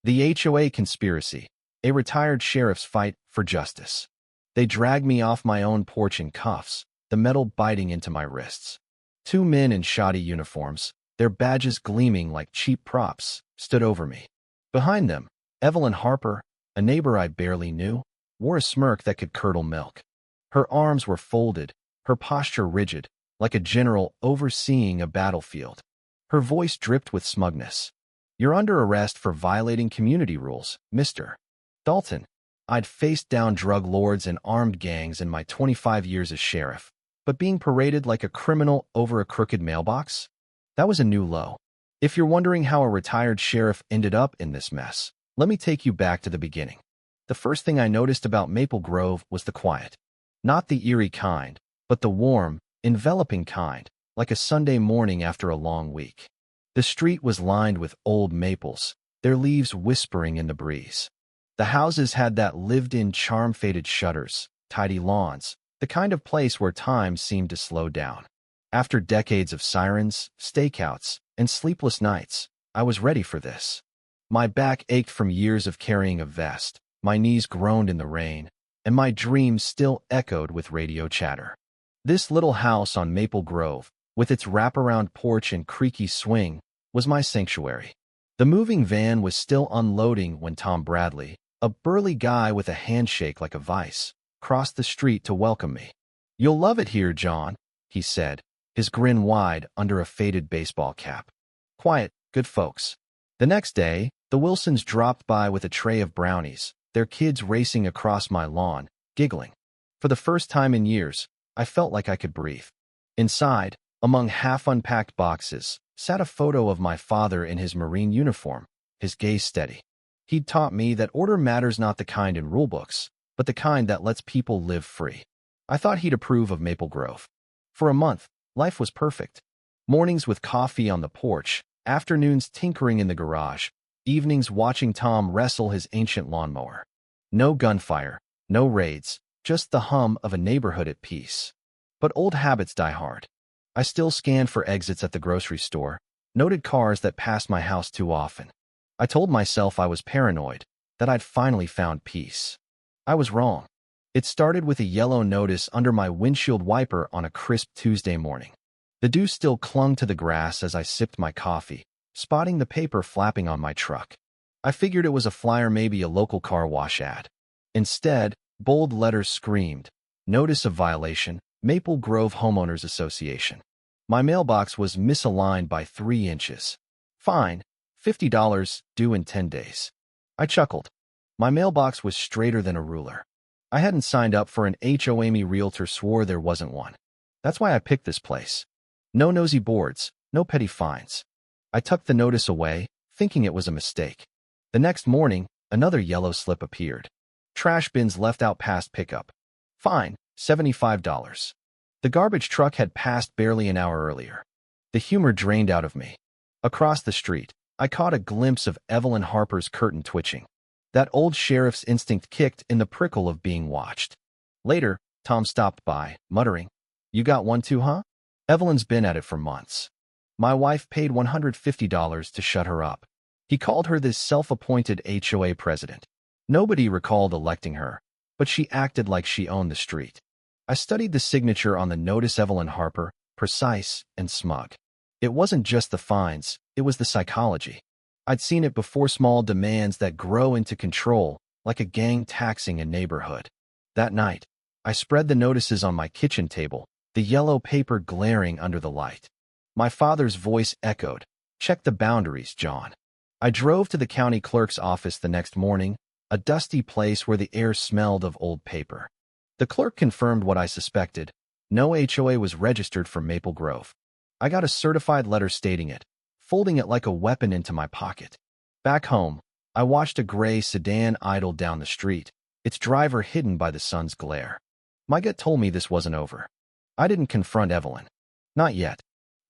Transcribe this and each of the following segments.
The HOA conspiracy, a retired sheriff's fight for justice. They dragged me off my own porch in cuffs, the metal biting into my wrists. Two men in shoddy uniforms, their badges gleaming like cheap props, stood over me. Behind them, Evelyn Harper, a neighbor I barely knew, wore a smirk that could curdle milk. Her arms were folded, her posture rigid, like a general overseeing a battlefield. Her voice dripped with smugness. "You're under arrest for violating community rules, Mr. Dalton." I'd faced down drug lords and armed gangs in my 25 years as sheriff, but being paraded like a criminal over a crooked mailbox? That was a new low. If you're wondering how a retired sheriff ended up in this mess, let me take you back to the beginning. The first thing I noticed about Maple Grove was the quiet. Not the eerie kind, but the warm, enveloping kind, like a Sunday morning after a long week. The street was lined with old maples, their leaves whispering in the breeze. The houses had that lived-in charm, faded shutters, tidy lawns, the kind of place where time seemed to slow down. After decades of sirens, stakeouts, and sleepless nights, I was ready for this. My back ached from years of carrying a vest, my knees groaned in the rain, and my dreams still echoed with radio chatter. This little house on Maple Grove, with its wraparound porch and creaky swing, was my sanctuary. The moving van was still unloading when Tom Bradley, a burly guy with a handshake like a vice, crossed the street to welcome me. "You'll love it here, John," he said, his grin wide under a faded baseball cap. Quiet, good folks. The next day, the Wilsons dropped by with a tray of brownies, their kids racing across my lawn, giggling. For the first time in years, I felt like I could breathe. Inside, among half-unpacked boxes, sat a photo of my father in his Marine uniform, his gaze steady. He'd taught me that order matters, not the kind in rulebooks, but the kind that lets people live free. I thought he'd approve of Maple Grove. For a month, life was perfect. Mornings with coffee on the porch, afternoons tinkering in the garage, evenings watching Tom wrestle his ancient lawnmower. No gunfire, no raids, just the hum of a neighborhood at peace. But old habits die hard. I still scanned for exits at the grocery store, noted cars that passed my house too often. I told myself I was paranoid, that I'd finally found peace. I was wrong. It started with a yellow notice under my windshield wiper on a crisp Tuesday morning. The dew still clung to the grass as I sipped my coffee, spotting the paper flapping on my truck. I figured it was a flyer, maybe a local car wash ad. Instead, bold letters screamed, "Notice of violation, Maple Grove Homeowners Association." My mailbox was misaligned by 3 inches. Fine, $50, due in 10 days. I chuckled. My mailbox was straighter than a ruler. I hadn't signed up for an HOA. Me realtor swore there wasn't one. That's why I picked this place. No nosy boards, no petty fines. I tucked the notice away, thinking it was a mistake. The next morning, another yellow slip appeared. Trash bins left out past pickup. Fine, $75. The garbage truck had passed barely an hour earlier. The humor drained out of me. Across the street, I caught a glimpse of Evelyn Harper's curtain twitching. That old sheriff's instinct kicked in the prickle of being watched. Later, Tom stopped by, muttering, "You got one too, huh?" Evelyn's been at it for months. My wife paid $150 to shut her up. He called her this self-appointed HOA president. Nobody recalled electing her, but she acted like she owned the street. I studied the signature on the notice. Evelyn Harper, precise and smug. It wasn't just the fines, it was the psychology. I'd seen it before, small demands that grow into control, like a gang taxing a neighborhood. That night, I spread the notices on my kitchen table, the yellow paper glaring under the light. My father's voice echoed, "Check the boundaries, John." I drove to the county clerk's office the next morning, a dusty place where the air smelled of old paper. The clerk confirmed what I suspected. No HOA was registered for Maple Grove. I got a certified letter stating it, folding it like a weapon into my pocket. Back home, I watched a gray sedan idle down the street, its driver hidden by the sun's glare. My gut told me this wasn't over. I didn't confront Evelyn. Not yet.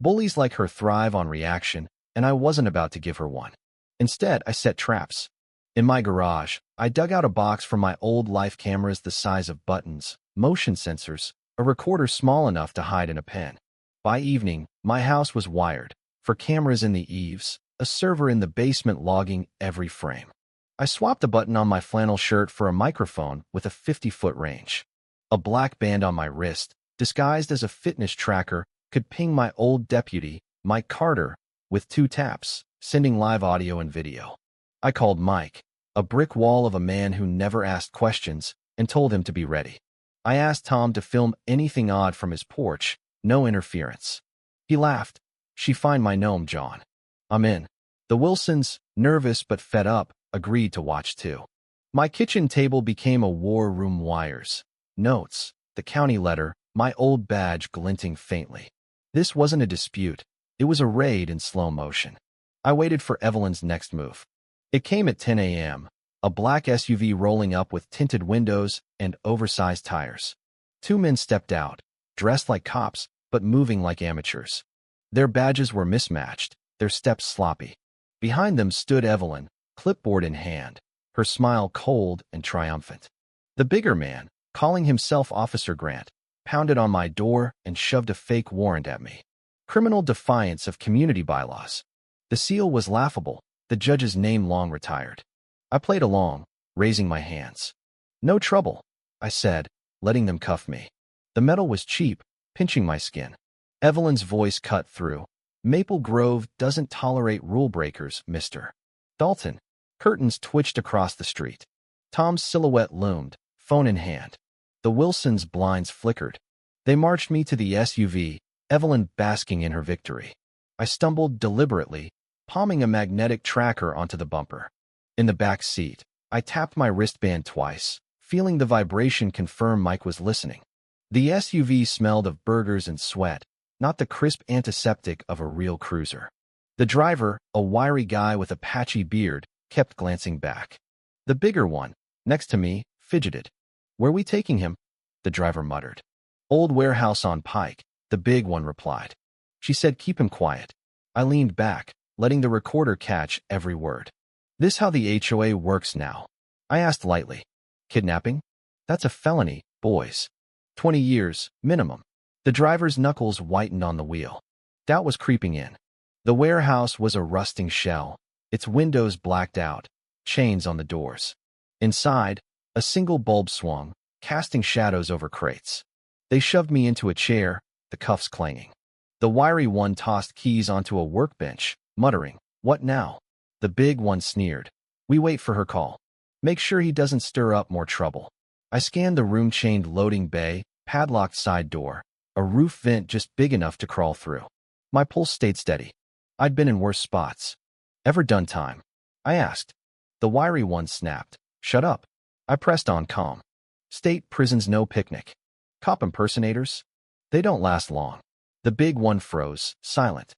Bullies like her thrive on reaction, and I wasn't about to give her one. Instead, I set traps. In my garage, I dug out a box from my old life cameras the size of buttons, motion sensors, a recorder small enough to hide in a pen. By evening, my house was wired, for cameras in the eaves, a server in the basement logging every frame. I swapped a button on my flannel shirt for a microphone with a 50-foot range. A black band on my wrist, disguised as a fitness tracker, could ping my old deputy, Mike Carter, with 2 taps, sending live audio and video. I called Mike, a brick wall of a man who never asked questions, and told him to be ready. I asked Tom to film anything odd from his porch, no interference. He laughed. She find my gnome, John. I'm in. The Wilsons, nervous but fed up, agreed to watch too. My kitchen table became a war room. Wires, notes, the county letter, my old badge glinting faintly. This wasn't a dispute. It was a raid in slow motion. I waited for Evelyn's next move. It came at 10 a.m., a black SUV rolling up with tinted windows and oversized tires. 2 men stepped out, dressed like cops, but moving like amateurs. Their badges were mismatched, their steps sloppy. Behind them stood Evelyn, clipboard in hand, her smile cold and triumphant. The bigger man, calling himself Officer Grant, pounded on my door and shoved a fake warrant at me. Criminal defiance of community bylaws. The seal was laughable, the judge's name long retired. I played along, raising my hands. No trouble, I said, letting them cuff me. The metal was cheap, pinching my skin. Evelyn's voice cut through. Maple Grove doesn't tolerate rule breakers, Mr. Dalton. Curtains twitched across the street. Tom's silhouette loomed, phone in hand. The Wilsons' blinds flickered. They marched me to the SUV, Evelyn basking in her victory. I stumbled deliberately, palming a magnetic tracker onto the bumper. In the back seat, I tapped my wristband twice, feeling the vibration confirm Mike was listening. The SUV smelled of burgers and sweat, not the crisp antiseptic of a real cruiser. The driver, a wiry guy with a patchy beard, kept glancing back. The bigger one, next to me, fidgeted. Where we taking him? The driver muttered. Old warehouse on Pike, the big one replied. She said keep him quiet. I leaned back, letting the recorder catch every word. This how the HOA works now? I asked lightly. Kidnapping? That's a felony, boys. 20 years, minimum. The driver's knuckles whitened on the wheel. Doubt was creeping in. The warehouse was a rusting shell, its windows blacked out, chains on the doors. Inside, a single bulb swung, casting shadows over crates. They shoved me into a chair, the cuffs clanging. The wiry one tossed keys onto a workbench, muttering, "What now?" The big one sneered. "We wait for her call. Make sure he doesn't stir up more trouble." I scanned the room-chained loading bay, padlocked side door, a roof vent just big enough to crawl through. My pulse stayed steady. I'd been in worse spots. Ever done time? I asked. The wiry one snapped. Shut up. I pressed on calm. State prison's no picnic. Cop impersonators? They don't last long. The big one froze, silent.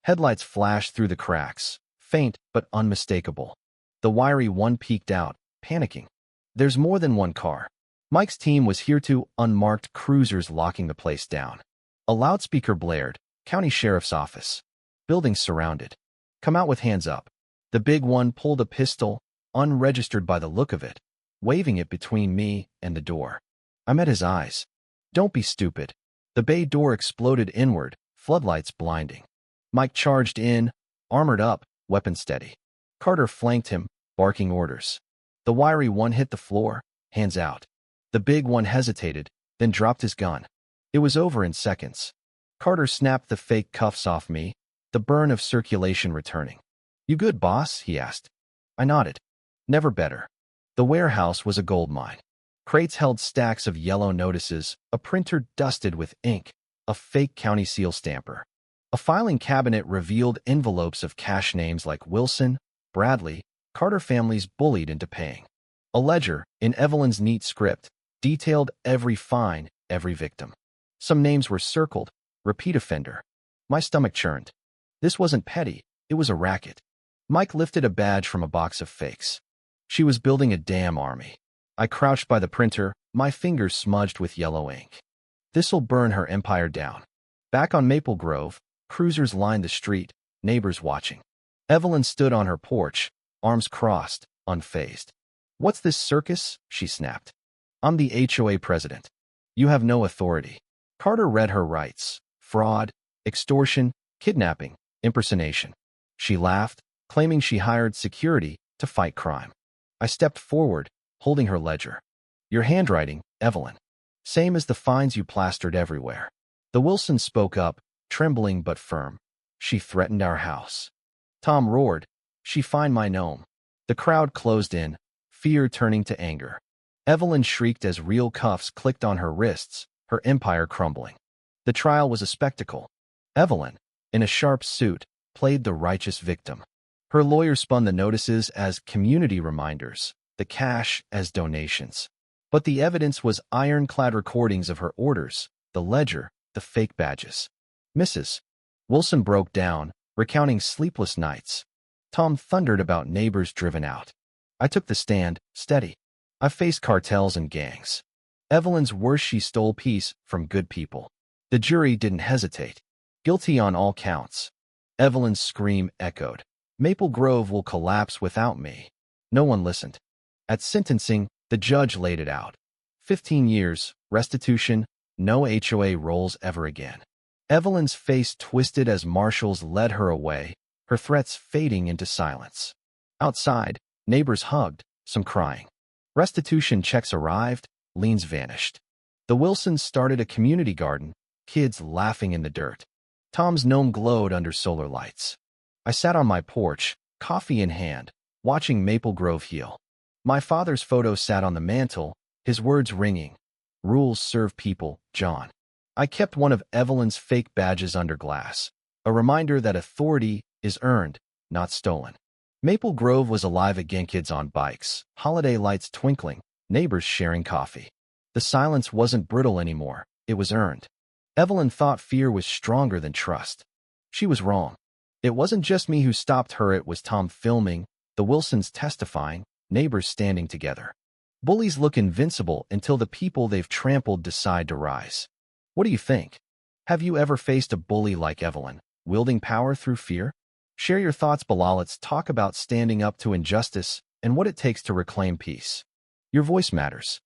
Headlights flashed through the cracks, faint but unmistakable. The wiry one peeked out, panicking. There's more than one car. Mike's team was here to unmarked cruisers locking the place down. A loudspeaker blared, County Sheriff's Office. Buildings surrounded. Come out with hands up. The big one pulled a pistol, unregistered by the look of it, waving it between me and the door. I met his eyes. Don't be stupid. The bay door exploded inward, floodlights blinding. Mike charged in, armored up, weapon steady. Carter flanked him, barking orders. The wiry one hit the floor, hands out. The big one hesitated, then dropped his gun. It was over in seconds. Carter snapped the fake cuffs off me, the burn of circulation returning. You good, boss? He asked. I nodded. Never better. The warehouse was a gold mine. Crates held stacks of yellow notices, a printer dusted with ink, a fake county seal stamper. A filing cabinet revealed envelopes of cash names like Wilson, Bradley, Carter families bullied into paying. A ledger, in Evelyn's neat script, detailed every fine, every victim. Some names were circled, repeat offender. My stomach churned. This wasn't petty, it was a racket. Mike lifted a badge from a box of fakes. She was building a damn army. I crouched by the printer, my fingers smudged with yellow ink. This'll burn her empire down. Back on Maple Grove, cruisers lined the street, neighbors watching. Evelyn stood on her porch, arms crossed, unfazed. What's this circus? She snapped. I'm the HOA president. You have no authority. Carter read her rights. Fraud, extortion, kidnapping, impersonation. She laughed, claiming she hired security to fight crime. I stepped forward, holding her ledger. Your handwriting, Evelyn. Same as the fines you plastered everywhere. The Wilson spoke up, trembling but firm. She threatened our house. Tom roared, she fined my gnome. The crowd closed in, fear turning to anger. Evelyn shrieked as real cuffs clicked on her wrists, her empire crumbling. The trial was a spectacle. Evelyn, in a sharp suit, played the righteous victim. Her lawyer spun the notices as community reminders, the cash as donations. But the evidence was ironclad recordings of her orders, the ledger, the fake badges. Mrs. Wilson broke down, recounting sleepless nights. Tom thundered about neighbors driven out. I took the stand, steady. I faced cartels and gangs. Evelyn's worse, she stole peace from good people. The jury didn't hesitate. Guilty on all counts. Evelyn's scream echoed. Maple Grove will collapse without me. No one listened. At sentencing, the judge laid it out. 15 years, restitution, no HOA rolls ever again. Evelyn's face twisted as marshals led her away, her threats fading into silence. Outside, neighbors hugged, some crying. Restitution checks arrived, liens vanished. The Wilsons started a community garden, kids laughing in the dirt. Tom's gnome glowed under solar lights. I sat on my porch, coffee in hand, watching Maple Grove heal. My father's photo sat on the mantel, his words ringing. Rules serve people, John. I kept one of Evelyn's fake badges under glass, a reminder that authority is earned, not stolen. Maple Grove was alive again, kids on bikes, holiday lights twinkling, neighbors sharing coffee. The silence wasn't brittle anymore, it was earned. Evelyn thought fear was stronger than trust. She was wrong. It wasn't just me who stopped her, it was Tom filming, the Wilsons testifying, neighbors standing together. Bullies look invincible until the people they've trampled decide to rise. What do you think? Have you ever faced a bully like Evelyn, wielding power through fear? Share your thoughts below. Let's talk about standing up to injustice and what it takes to reclaim peace. Your voice matters.